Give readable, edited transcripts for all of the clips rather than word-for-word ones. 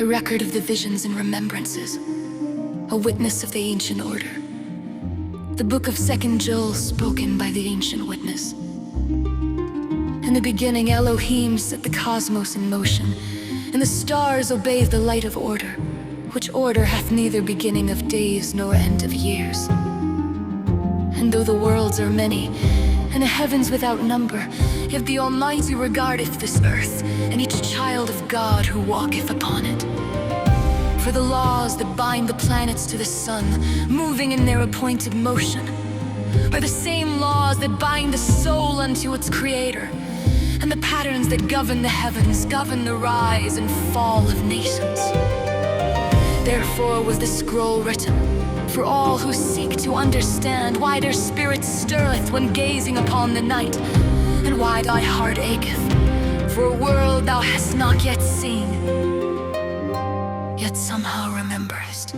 a record of the visions and remembrances, a witness of the ancient order. The book of 2nd Joel spoken by the ancient witness. In the beginning Elohim set the cosmos in motion, and the stars obey the light of order, which order hath neither beginning of days nor end of years. And though the worlds are many, and the heavens without number, yet the Almighty regardeth this earth, and each child of God who walketh upon it. For the laws that bind the planets to the sun, moving in their appointed motion, are the same laws that bind the soul unto its creator, and the patterns that govern the heavens govern the rise and fall of nations. Therefore was the scroll written, for all who seek to understand why their spirit stirreth when gazing upon the night, and why thy heart acheth for a world thou hast not yet seen, yet somehow rememberest.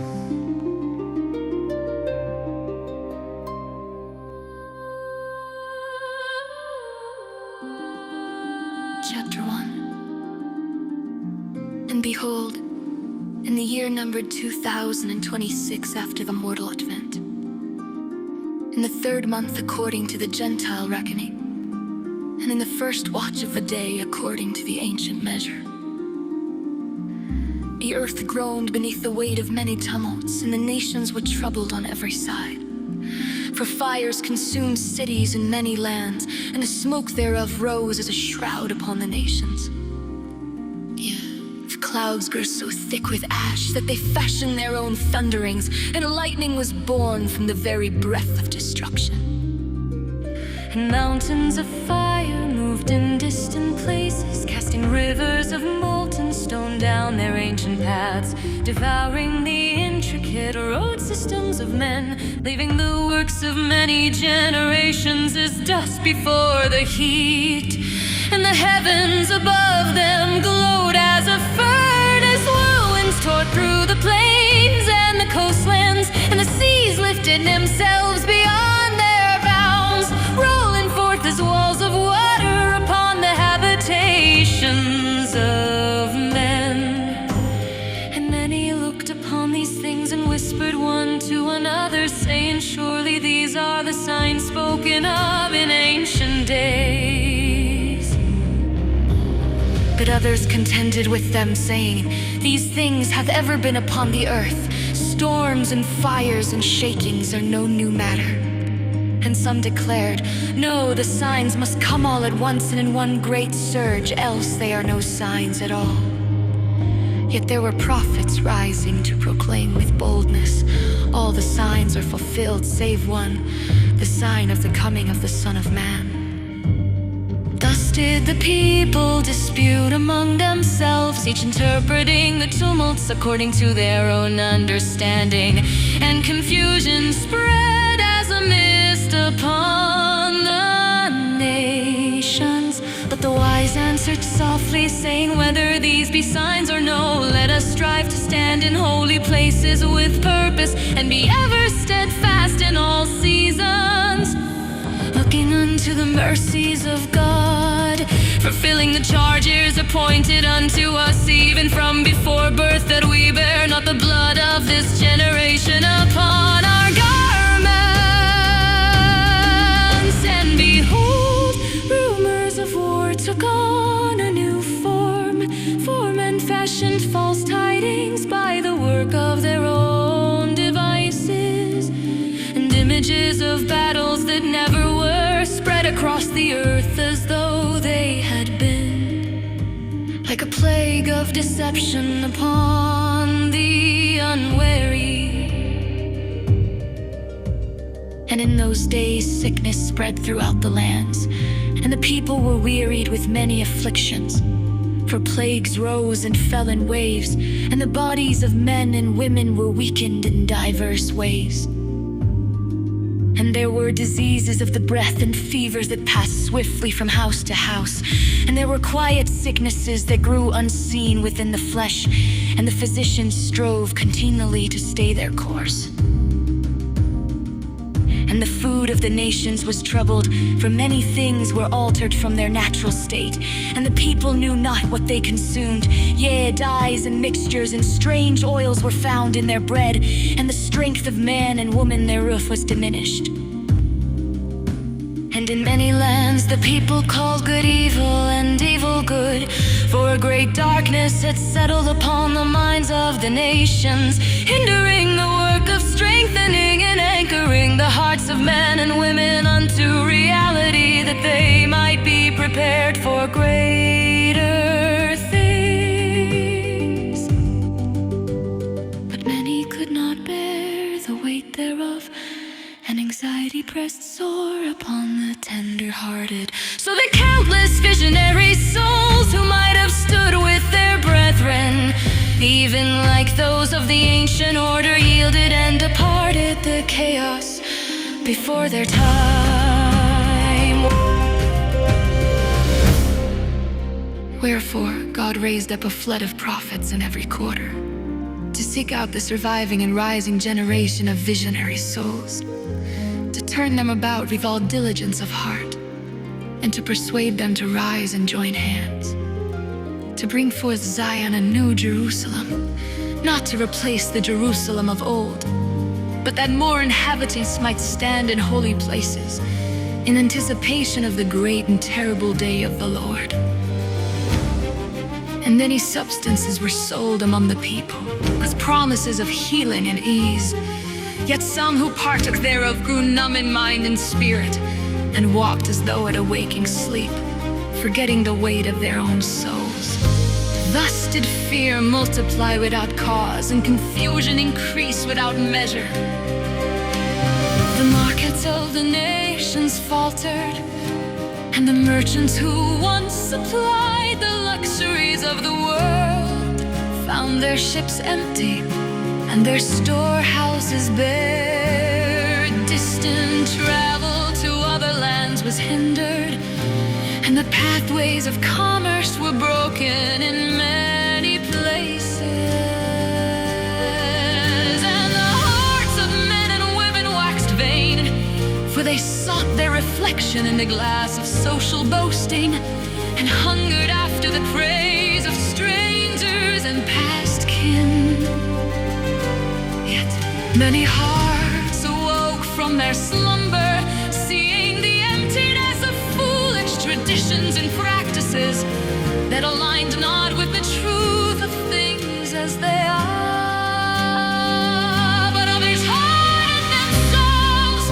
Chapter 1. And behold, in the year numbered 2026 after the mortal advent, in the 3rd month according to the Gentile reckoning, and in the 1st watch of the day according to the ancient measure, the earth groaned beneath the weight of many tumults, and the nations were troubled on every side. For fires consumed cities in many lands, and the smoke thereof rose as a shroud upon the nations. The clouds grew so thick with ash that they fashioned their own thunderings, and lightning was born from the very breath of destruction. And mountains of fire moved in distant places, casting rivers of molten stone down their ancient paths, devouring the intricate road systems of men, leaving the works of many generations as dust before the heat. And the heavens above them glowed as a furnace. Whirlwinds tore through the plains and the coastlands, and the seas lifted themselves beyond their bounds, rolling forth as walls of water upon the habitations of men. And many looked upon these things and whispered one to another, saying, surely these are the signs spoken of in ancient days. But others contended with them, saying, these things have ever been upon the earth. Storms and fires and shakings are no new matter. And some declared, no, the signs must come all at once and in one great surge, else they are no signs at all. Yet there were prophets rising to proclaim with boldness, all the signs are fulfilled save one, the sign of the coming of the Son of Man. Thus did the people dispute among themselves, each interpreting the tumults according to their own understanding. And confusion spread as a mist upon the nations. But the wise answered softly, saying, whether these be signs or no, let us strive to stand in holy places with purpose, and be ever steadfast in all seasons, looking unto the mercies of God, fulfilling the charges appointed unto us even from before birth, that we bear not the blood of this generation upon our garments. And behold, rumors of war took on a new form, for men fashioned false tidings by the work of their own devices, and images of battles that never were spread across the earth as though they had been, like a plague of deception upon the unwary. And in those days sickness spread throughout the lands, and the people were wearied with many afflictions. For plagues rose and fell in waves, and the bodies of men and women were weakened in diverse ways. And there were diseases of the breath and fevers that passed swiftly from house to house. And there were quiet sicknesses that grew unseen within the flesh, and the physicians strove continually to stay their course. And and the food of the nations was troubled, for many things were altered from their natural state, and the people knew not what they consumed. Yea, dyes and mixtures and strange oils were found in their bread, and the strength of man and woman therewith was diminished. And in many lands the people called good evil and evil good, for a great darkness had settled upon the minds of the nations, hindering the work of strengthening and anchoring the hearts of men and women unto reality, that they might be prepared for greater things. But many could not bear the weight thereof, and anxiety pressed sore upon the tender-hearted. So the countless visionary souls who might have stood with their brethren, even like those of the ancient order, yielded and departed the chaos before their time. Wherefore God raised up a flood of prophets in every quarter, to seek out the surviving and rising generation of visionary souls, to turn them about with all diligence of heart, and to persuade them to rise and join hands, to bring forth Zion a new Jerusalem, not to replace the Jerusalem of old, but that more inhabitants might stand in holy places, in anticipation of the great and terrible day of the Lord. And many substances were sold among the people, with promises of healing and ease. Yet some who partook thereof grew numb in mind and spirit, and walked as though at a waking sleep, forgetting the weight of their own souls. Thus did fear multiply without cause, and confusion increase without measure. The markets of the nations faltered, and the merchants who once supplied the luxuries of the world found their ships empty and their storehouses bare. Distant travel to other lands was hindered, and the pathways of commerce were broken in many places. And the hearts of men and women waxed vain, for they sought their reflection in the glass of social boasting, and hungered after the praise of strangers and past kin. Yet many hearts awoke from their slumber, seeing the emptiness of foolish traditions and practices that aligned not with the truth of things as they are. But others hardened themselves,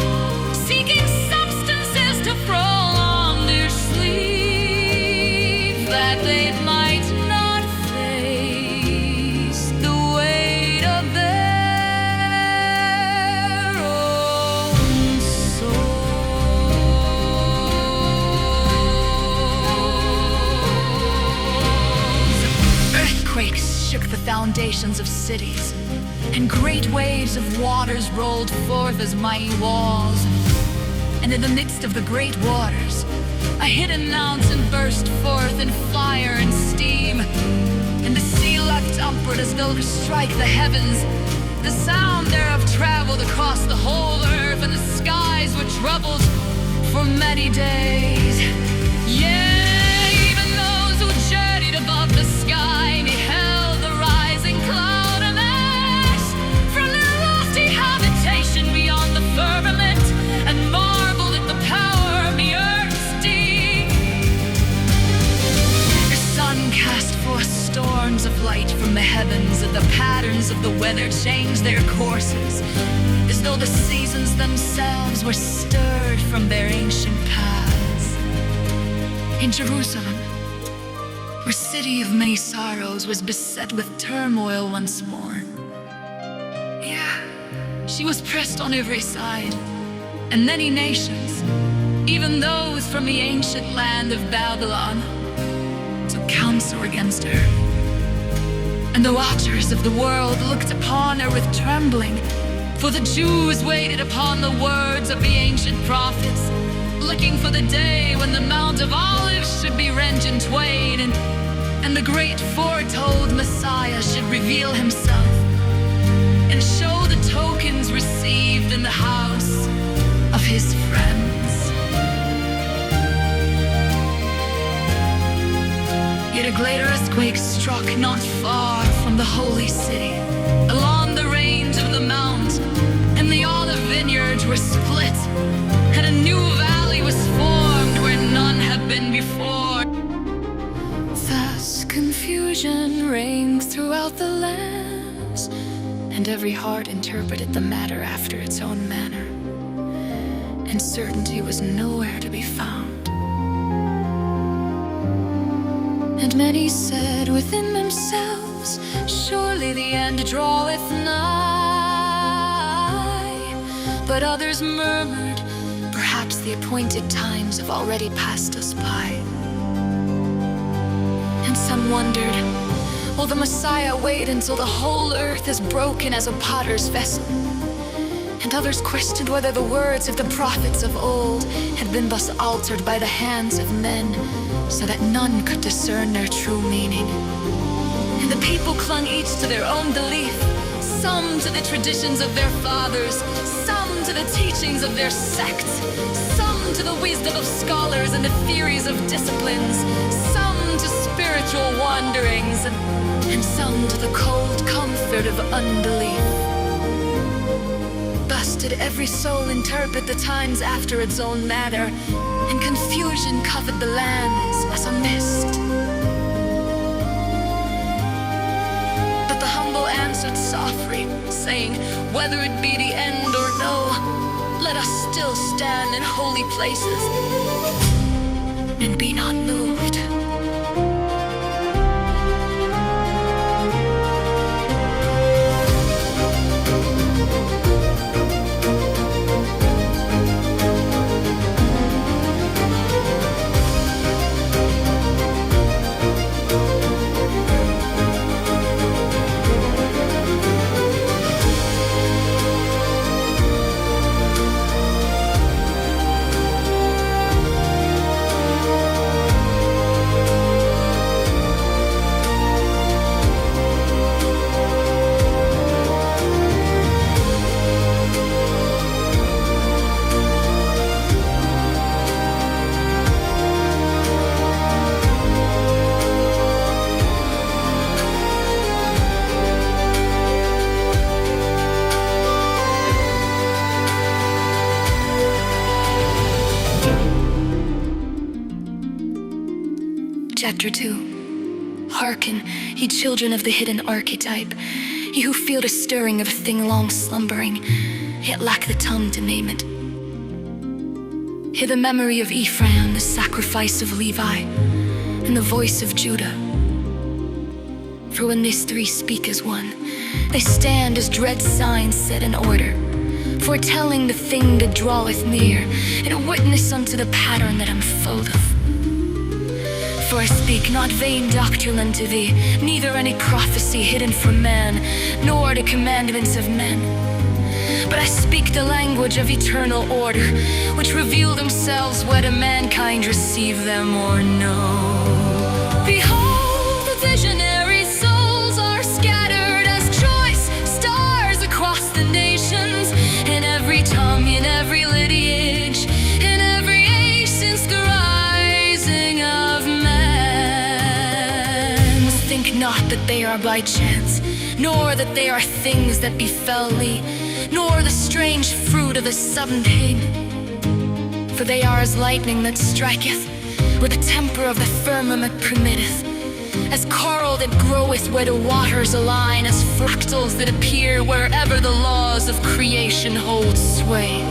seeking substances to prolong their sleep, that they might not face the weight of their own souls. Earthquakes shook the foundations of cities, and great waves of waters rolled forth as mighty walls. And in the midst of the great waters, a hidden mountain burst forth in fire and steam, and the sea leapt upward as though to strike the heavens. The sound thereof traveled across the whole earth, and the skies were troubled for many days. Yea, even those who journeyed above the sky beheld the rising cloud of ash from their lofty habitation beyond the firmament, and marveled at the power of the earth's deep. The sun cast forth storms of light from the heavens, and the patterns of the weather changed their courses, as though the seasons themselves were stirred from their ancient paths. In Jerusalem, where city of many sorrows was beset with turmoil once more. Yeah, she was pressed on every side, and many nations, even those from the ancient land of Babylon, took counsel against her. And the watchers of the world looked upon her with trembling, for the Jews waited upon the words of the ancient prophets, looking for the day when the Mount of Olives should be rent in twain, and the great foretold Messiah should reveal himself and show the tokens received in the house of his friends. Yet a greater earthquake struck not far from the holy city, along the range of the mount, and the olive vineyards were split, and a new valley was formed where none had been before. Thus confusion reigned throughout the lands, and every heart interpreted the matter after its own manner, and certainty was nowhere to be found. And many said within themselves, surely the end draweth nigh. But others murmured, perhaps the appointed times have already passed us by. And some wondered, will the Messiah wait until the whole earth is broken as a potter's vessel? And others questioned whether the words of the prophets of old had been thus altered by the hands of men, so that none could discern their true meaning. And the people clung each to their own belief, some to the traditions of their fathers, some to the teachings of their sect, some to the wisdom of scholars and the theories of disciplines, some to spiritual wanderings, and some to the cold comfort of unbelief. Thus did every soul interpret the times after its own manner, and confusion covered the lands as a mist. But the humble answered softly, saying, whether it be the end or no, let us still stand in holy places and be not moved. Chapter 2. Hearken, ye children of the hidden archetype, ye who feel the stirring of a thing long slumbering, yet lack the tongue to name it. Hear the memory of Ephraim, the sacrifice of Levi, and the voice of Judah. For when these three speak as one, they stand as dread signs set in order, foretelling the thing that draweth near, and a witness unto the pattern that unfoldeth. For I speak not vain doctrine unto thee, neither any prophecy hidden from man, nor the commandments of men. But I speak the language of eternal order, which reveal themselves whether mankind receive them or no. Behold, the visionary souls are scattered as choice stars across the nations, in every tongue, in every lineage, in every age since the rising of man. Think not that they are by chance, nor that they are things that befell me, nor the strange fruit of the sudden thing. For they are as lightning that striketh, where the temper of the firmament permitteth, as coral that groweth where the waters align, as fractals that appear wherever the laws of creation hold sway.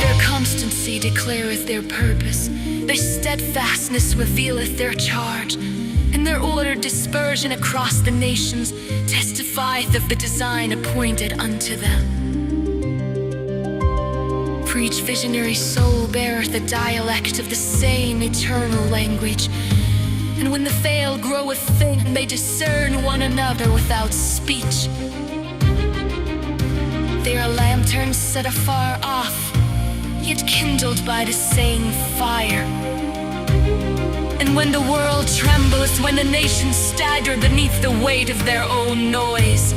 Their constancy declareth their purpose, their steadfastness revealeth their charge, and their ordered dispersion across the nations testifieth of the design appointed unto them. For each visionary soul beareth a dialect of the same eternal language, and when the veil groweth thin, they discern one another without speech. They are lanterns set afar off, yet kindled by the same fire. And when the world trembles, when the nations stagger beneath the weight of their own noise,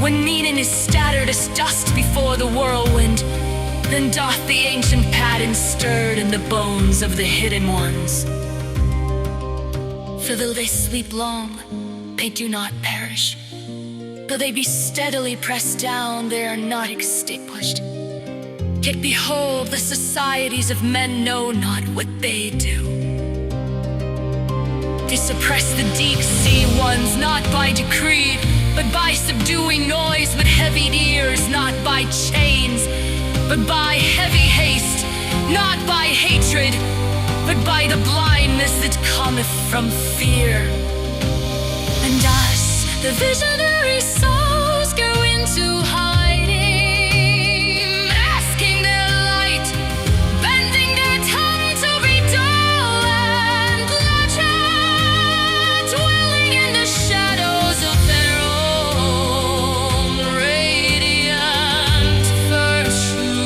when meaning is scattered as dust before the whirlwind, Then doth the ancient pattern stirred in the bones of the hidden ones. For though they sleep long, they do not perish. Though they be steadily pressed down, they are not extinguished. Yet behold, the societies of men know not what they do. They suppress the deep sea ones, not by decree, but by subduing noise with heavy ears, not by chains, but by heavy haste, not by hatred, but by the blindness that cometh from fear. And us, the visionary souls, go into hiding, masking their light, bending their tongue to be dull and legend, dwelling in the shadows of their own radiant virtue.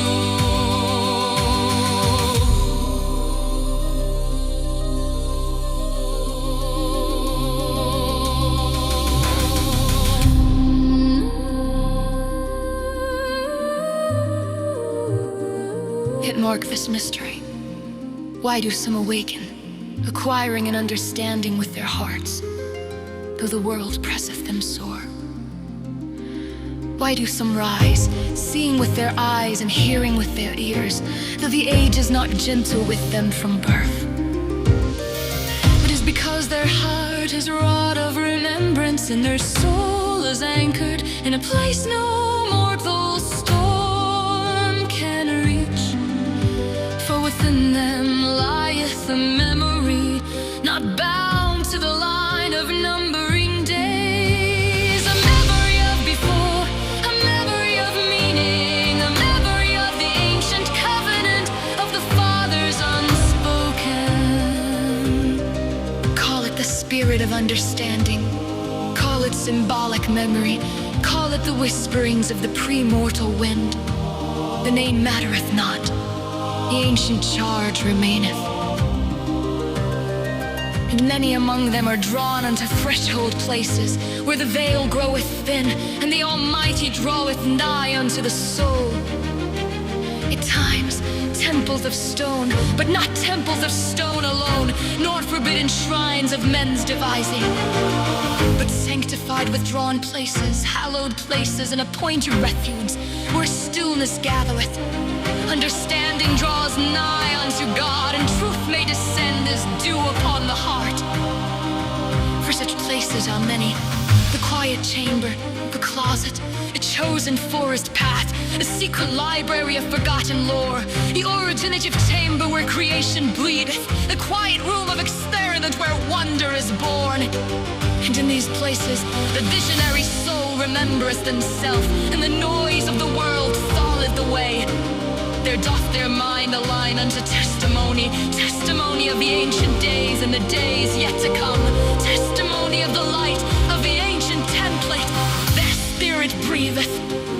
Yet mark this mystery. Why do some awaken, acquiring an understanding with their hearts, though the world presseth them sore? Why do some rise, seeing with their eyes and hearing with their ears, though the age is not gentle with them from birth? It is because their heart is wrought of remembrance, and their soul is anchored in a place no mortal storm can reach. For within them lieth a memory, not bound to the line of numbering days. A memory of before, a memory of meaning, a memory of the ancient covenant of the fathers unspoken. Call it the spirit of understanding, call it symbolic memory, call it the whisperings of the premortal wind. The name mattereth not, the ancient charge remaineth. And many among them are drawn unto threshold places, where the veil groweth thin, and the Almighty draweth nigh unto the soul. At times, temples of stone, but not temples of stone alone, nor forbidden shrines of men's devising, but sanctified withdrawn places, hallowed places, and appointed refuges, where stillness gathereth. Understanding draws nigh unto God, and truth may descend as dew upon the heart. For such places are many: the quiet chamber, the closet, a chosen forest path, a secret library of forgotten lore, the originative chamber where creation bleedeth, the quiet room of experiment where wonder is born. And in these places, the visionary soul remembereth himself, and the noise of the world falleth away. There doth their mind align unto testimony, testimony of the ancient days and the days yet to come, testimony of the light of the ancient template. Their spirit breatheth,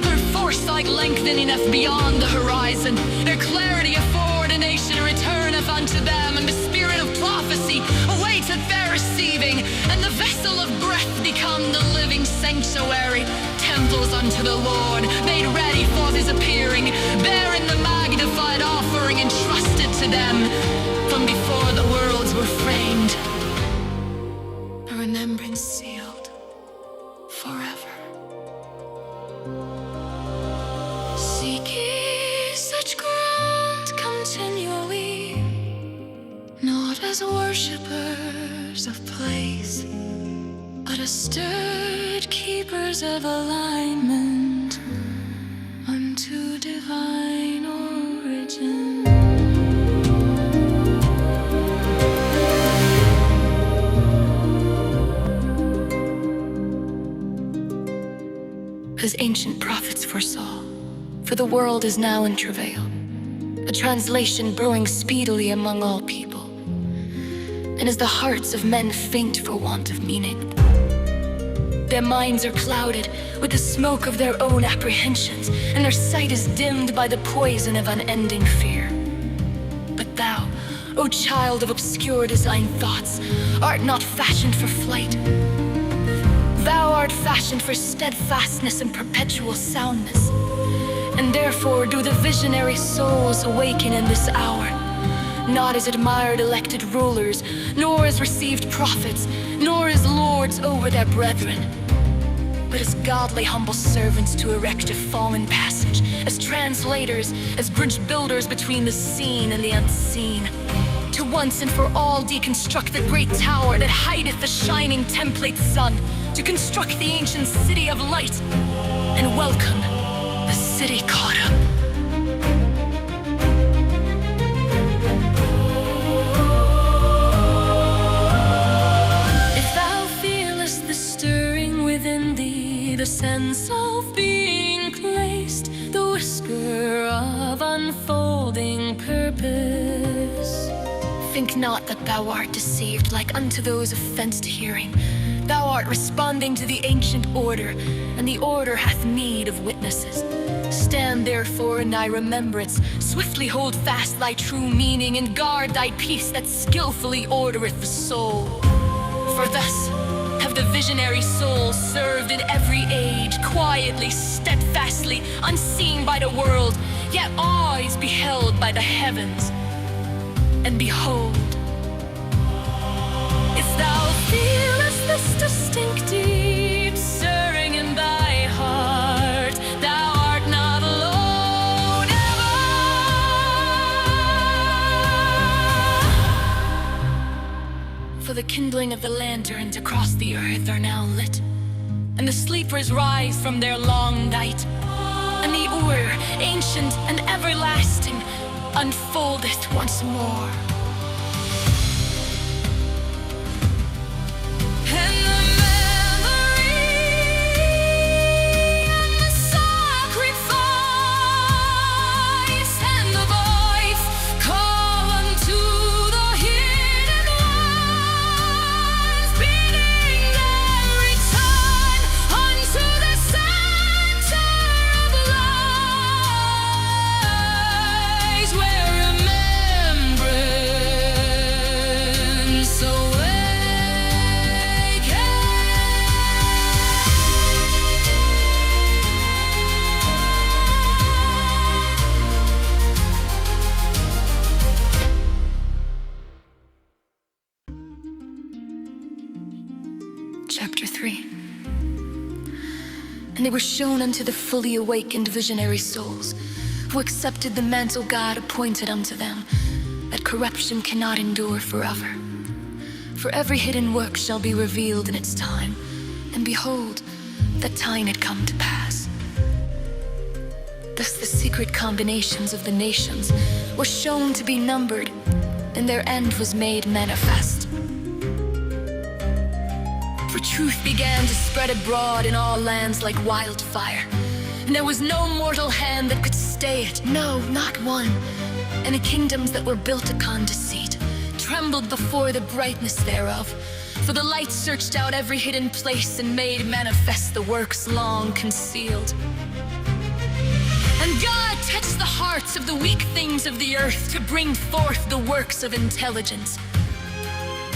her foresight lengtheneth beyond the horizon, their clarity of foreordination returneth unto them, and the spirit of prophecy awaiteth their receiving, and the vessel of breath become the living sanctuary, temples unto the Lord, made ready for his appearing, bearing the magnified offering entrusted to them from before the worlds were framed, a remembrance sealed forever. Seek ye such ground continually, not as worshippers of place, but as stirred keepers of alignment unto divine origin. As ancient prophets foresaw, for the world is now in travail, a translation brewing speedily among all people. And as the hearts of men faint for want of meaning, their minds are clouded with the smoke of their own apprehensions, and their sight is dimmed by the poison of unending fear. But thou, O child of obscure design thoughts, art not fashioned for flight. Thou art fashioned for steadfastness and perpetual soundness. And therefore do the visionary souls awaken in this hour, not as admired elected rulers, nor as received prophets, nor as lords over their brethren, but as godly humble servants to erect a fallen passage, as translators, as bridge builders between the seen and the unseen, to once and for all deconstruct the great tower that hideth the shining template sun, to construct the ancient city of light, and welcome the city caught up. If thou feelest the stirring within thee, the sense of being placed, the whisker of unfolding purpose, think not that thou art deceived like unto those of fenced hearing. Thou art responding to the ancient order, and the order hath need of witnesses. Stand therefore in thy remembrance, swiftly hold fast thy true meaning, and guard thy peace that skillfully ordereth the soul. For thus have the visionary souls served in every age, quietly, steadfastly, unseen by the world, yet always beheld by the heavens. And behold, if thou feelest this distinct deep stirring in thy heart, thou art not alone ever. For the kindling of the lanterns across the earth are now lit, and the sleepers rise from their long night, and the order, ancient and everlasting, unfoldeth once more. And the memory and the sacrifice and the voice call unto the hidden ones, bidding them return unto the center of lies, where remembrance awakens. Chapter 3. And they were shown unto the fully awakened visionary souls, who accepted the mantle God appointed unto them, that corruption cannot endure forever. For every hidden work shall be revealed in its time, and behold, that time had come to pass. Thus the secret combinations of the nations were shown to be numbered, and their end was made manifest. For truth began to spread abroad in all lands like wildfire, and there was no mortal hand that could stay it, no, not one. And the kingdoms that were built upon deceit trembled before the brightness thereof, for the light searched out every hidden place and made manifest the works long concealed. And God touched the hearts of the weak things of the earth to bring forth the works of intelligence.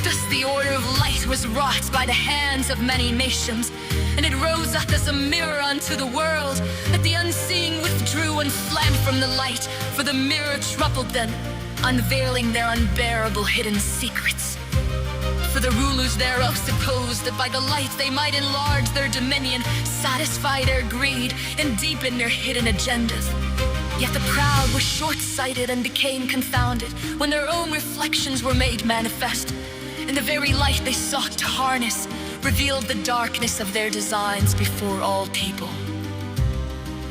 Thus the order of light was wrought by the hands of many nations, and it rose up as a mirror unto the world, that the unseeing withdrew and fled from the light, for the mirror troubled them, unveiling their unbearable hidden secrets. For the rulers thereof supposed that by the light they might enlarge their dominion, satisfy their greed, and deepen their hidden agendas. Yet the proud were short-sighted and became confounded when their own reflections were made manifest, and the very light they sought to harness revealed the darkness of their designs before all people.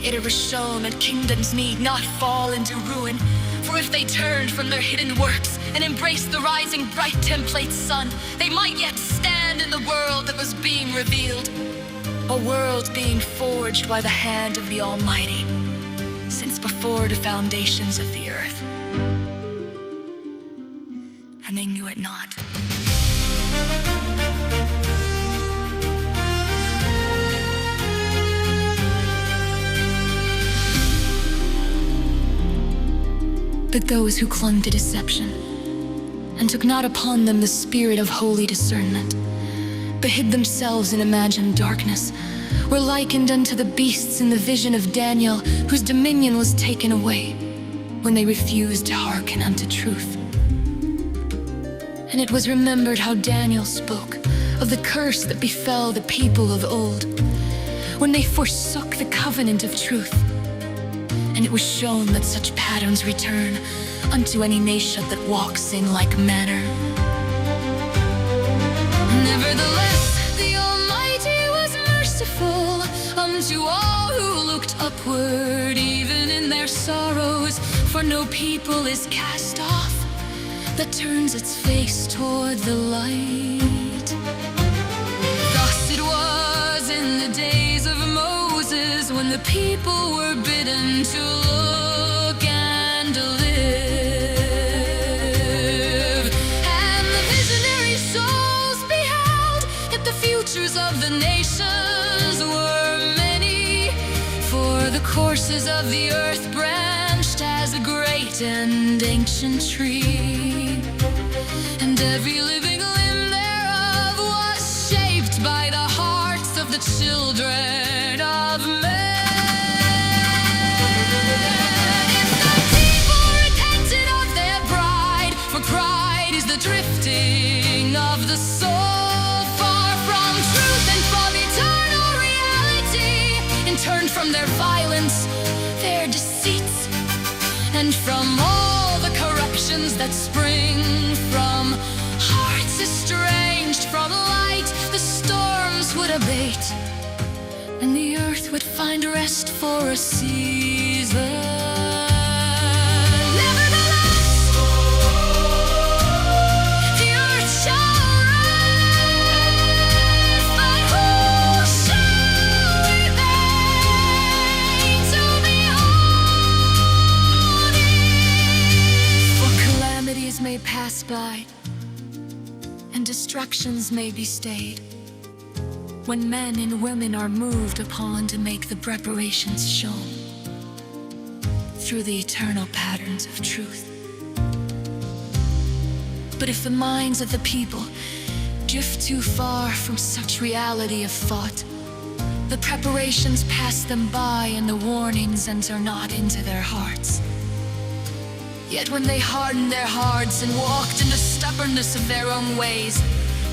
Yet it was shown that kingdoms need not fall into ruin, for if they turned from their hidden works and embraced the rising bright template sun, they might yet stand in the world that was being revealed, a world being forged by the hand of the Almighty, since before the foundations of the earth. And they knew it not. But those who clung to deception and took not upon them the spirit of holy discernment but hid themselves in imagined darkness, were likened unto the beasts in the vision of Daniel, whose dominion was taken away when they refused to hearken unto truth. And it was remembered how Daniel spoke of the curse that befell the people of old, when they forsook the covenant of truth. And it was shown that such patterns return unto any nation that walks in like manner. Nevertheless, the Almighty was merciful unto all who looked upward, even in their sorrows, for no people is cast off that turns its face toward the light. Thus it was in the days of Moses, when the people were bidden to look and live. And the visionary souls beheld that the futures of the nations were many, for the courses of the earth branched as a great and ancient tree, and every living limb thereof was shaped by the hearts of the children of men. If the people repented of their pride, for pride is the drifting of the soul far from truth and from eternal reality, and turned from their violence, their deceits, and from all the corruptions that spring from hearts estranged from light, the storms would abate, and the earth would find rest for a season. Nevertheless, the earth shall rise, but who shall remain to behold it? For calamities may pass by, and destructions may be stayed, when men and women are moved upon to make the preparations shown through the eternal patterns of truth. But if the minds of the people drift too far from such reality of thought, the preparations pass them by and the warnings enter not into their hearts. Yet when they hardened their hearts and walked in the stubbornness of their own ways,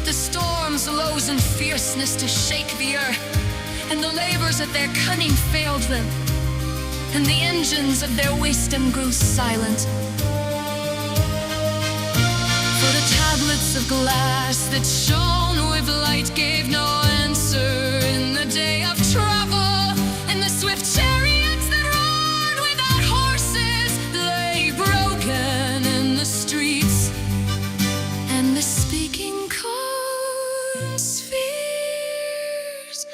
the storms rose in fierceness to shake the earth, and the labors of their cunning failed them, and the engines of their wisdom grew silent. For the tablets of glass that shone with light gave no answer in the day of trouble, and the swift chariots that roared without horses lay broken in the streets, and the speaking spheres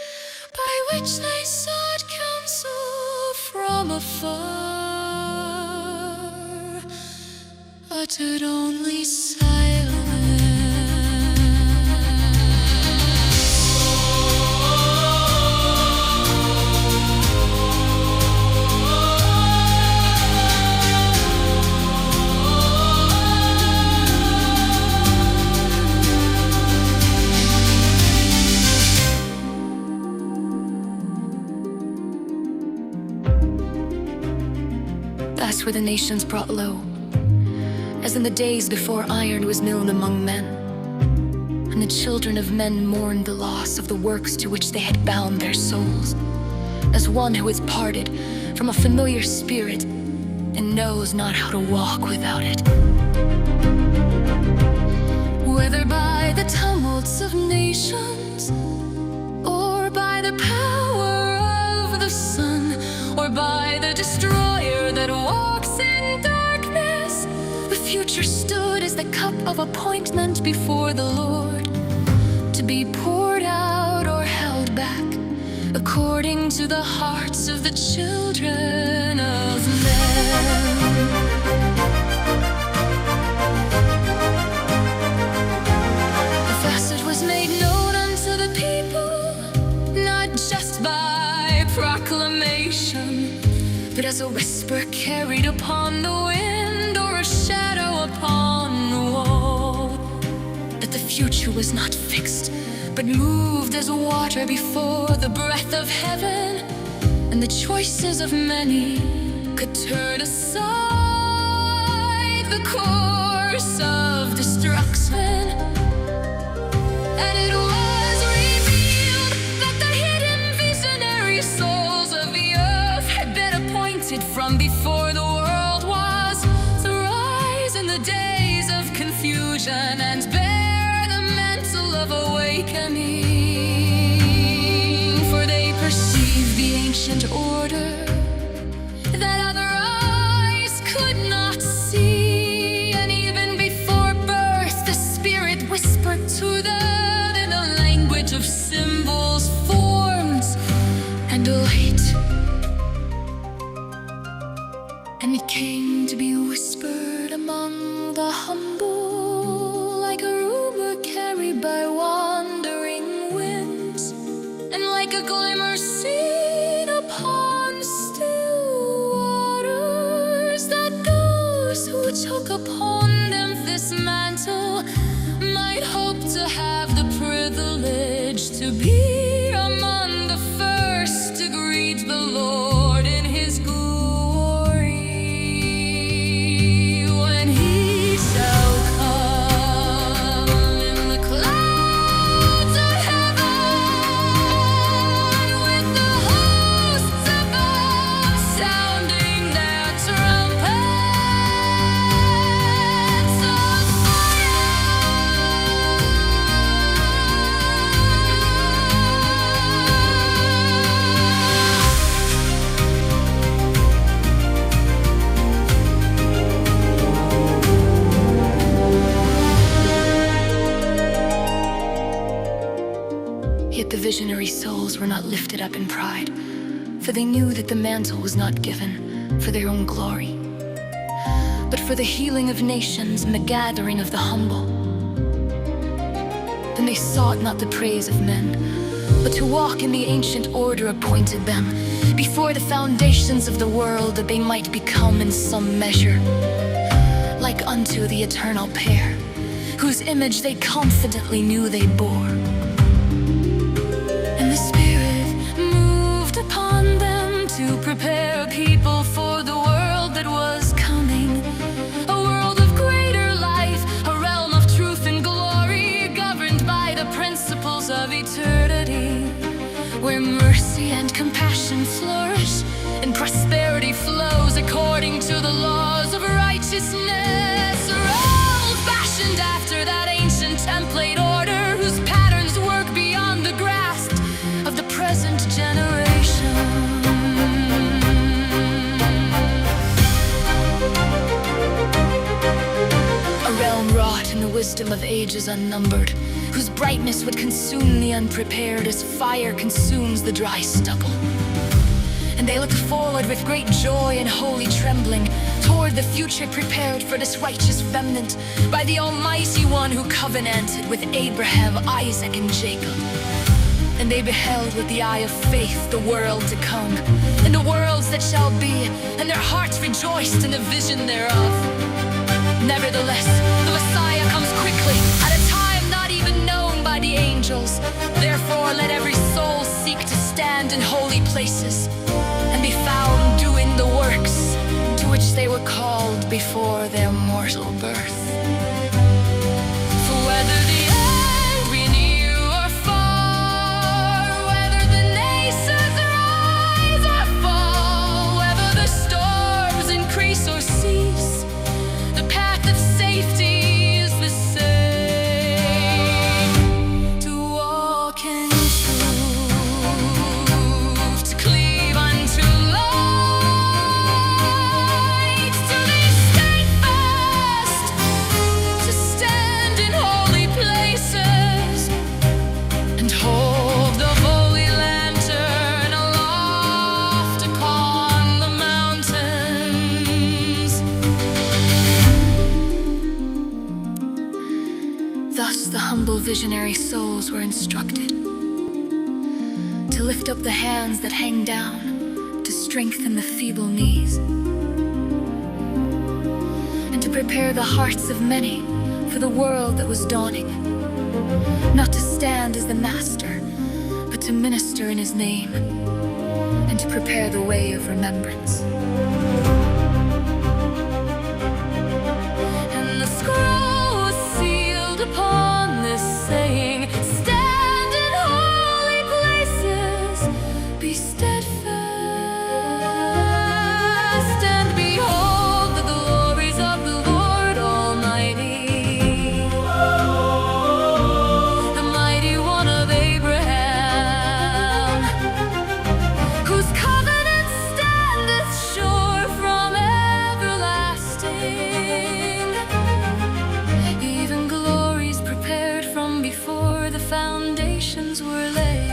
by which they sought counsel from afar uttered only silence. Thus were the nations brought low, as in the days before iron was milled among men, and the children of men mourned the loss of the works to which they had bound their souls, as one who is parted from a familiar spirit and knows not how to walk without it. Whether by the tumults of nations, or by the power of the sun, or by the destroyer that walks in darkness, the future stood as the cup of appointment before the Lord, to be poured out or held back according to the hearts of the children of men. Thus it was made known unto the people, not just by proclamation, but as a whisper carried upon the wind, or a shadow upon the wall, that the future was not fixed, but moved as water before the breath of heaven, and the choices of many could turn aside the course of destruction. And it was revealed that the hidden visionary souls of the earth had been appointed from before the world was to rise in the days of confusion and bear the mantle of awakening. For they perceived the ancient order that other eyes could not see, and even before birth the Spirit whispered to them in a language of symbols, forms, and light. And it came to be whispered among the humble, like a rumor carried by wandering winds, and like a glimmer seen upon still waters, that those who took upon them this mantle might hope to have the privilege to be among the first to greet the Lord in His glory, when He shall come in the clouds of heaven, with the hosts above sounding their trumpets of Yet the visionary souls were not lifted up in pride, for they knew that the mantle was not given for their own glory, but for the healing of nations and the gathering of the humble. Then they sought not the praise of men, but to walk in the ancient order appointed them before the foundations of the world, that they might become in some measure like unto the eternal pair, whose image they confidently knew they bore. And the Spirit moved upon them to prepare a people for the world that was coming, a world of greater life, a realm of truth and glory, governed by the principles of eternity, where mercy and compassion flourish and prosperity flows according to the laws of righteousness, a world fashioned after that ancient template order, whose patterns work beyond the grasp of the present generation. A realm wrought in the wisdom of ages unnumbered, whose brightness would consume the unprepared as fire consumes the dry stubble. And they looked forward with great joy and holy trembling toward the future prepared for this righteous remnant by the Almighty One who covenanted with Abraham, Isaac, and Jacob. And they beheld with the eye of faith the world to come, and the worlds that shall be, and their hearts rejoiced in the vision thereof. Nevertheless, the Messiah comes quickly, at a time not even known by the angels. Therefore, let every soul seek to stand in holy places, and be found doing the works to which they were called before their mortal birth. For whether the end be near or far, whether the nations rise or fall, whether the storms increase or cease, the path of safety is the same: to walk in truth, to cleave unto light, to be steadfast, to stand in holy places, and hold the holy lantern aloft upon the mountains. Thus the humble visionary souls were instructed to lift up the hands that hang down, to strengthen the feeble knees, and to prepare the hearts of many for the world that was dawning, not to stand as the master, but to minister in his name, and to prepare the way of remembrance. And the scroll was sealed upon this saying, stand in holy places, be steadfast, and behold the glories of the Lord Almighty, the mighty one of Abraham, whose covenant standeth sure from everlasting, even glories prepared from before the foundations were laid.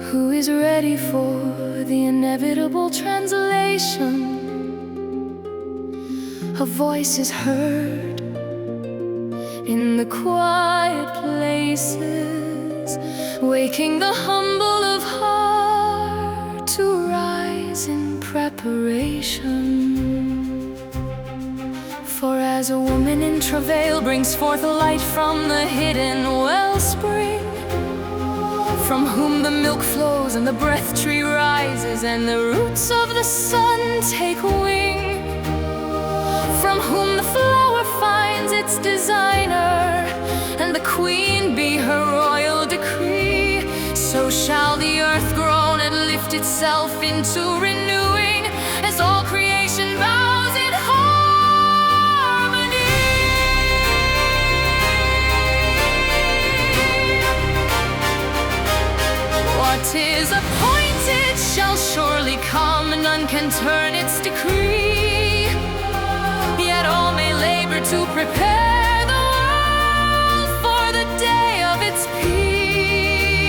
Who is ready for the inevitable translation? A voice is heard in the quiet places, waking the humble of heart to rise in preparation. For as a woman in travail brings forth a light from the hidden wellspring, from whom the milk flows and the breath tree rises and the roots of the sun take wing, from whom the flower finds its designer and the queen be her royal decree, so shall the earth groan and lift itself into renewing as all creation bows in harmony. What is appointed shall surely come, none can turn its decree, yet all may labor to prepare the world for the day of its peace.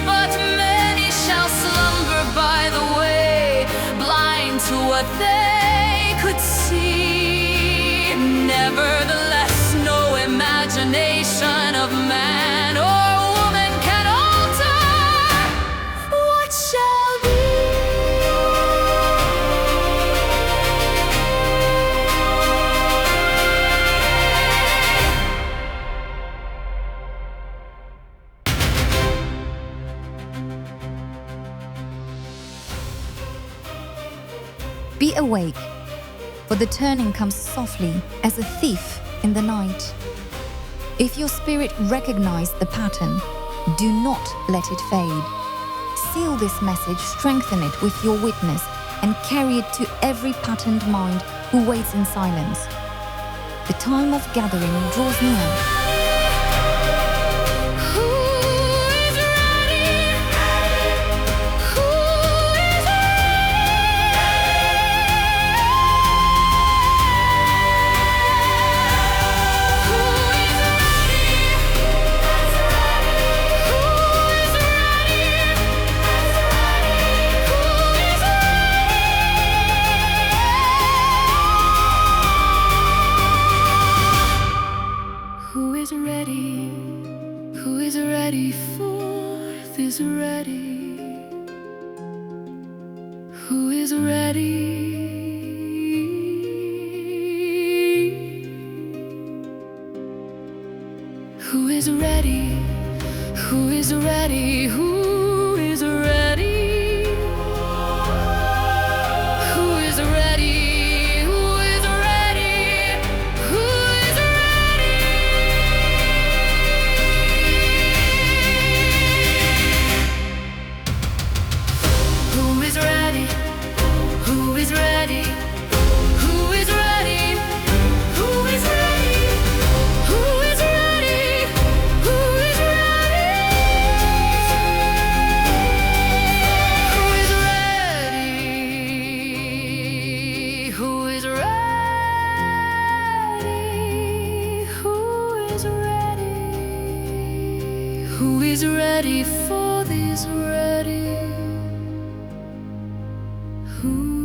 But many shall slumber by the way, blind to what they could see. Nevertheless, no imagination of man or woman can alter what shall be. Be awake, for the turning comes softly as a thief in the night. If your spirit recognizes the pattern, do not let it fade. Seal this message, strengthen it with your witness, and carry it to every patterned mind who waits in silence. The time of gathering draws near. Who is ready? Who is ready? Forth is ready. Who is ready? Who is ready? Who is ready? Who is ready? Who is ready? Who is ready? Who is ready? Who is ready? Who is ready? Who is ready? Who is ready? Who is ready? Who is ready? Ooh.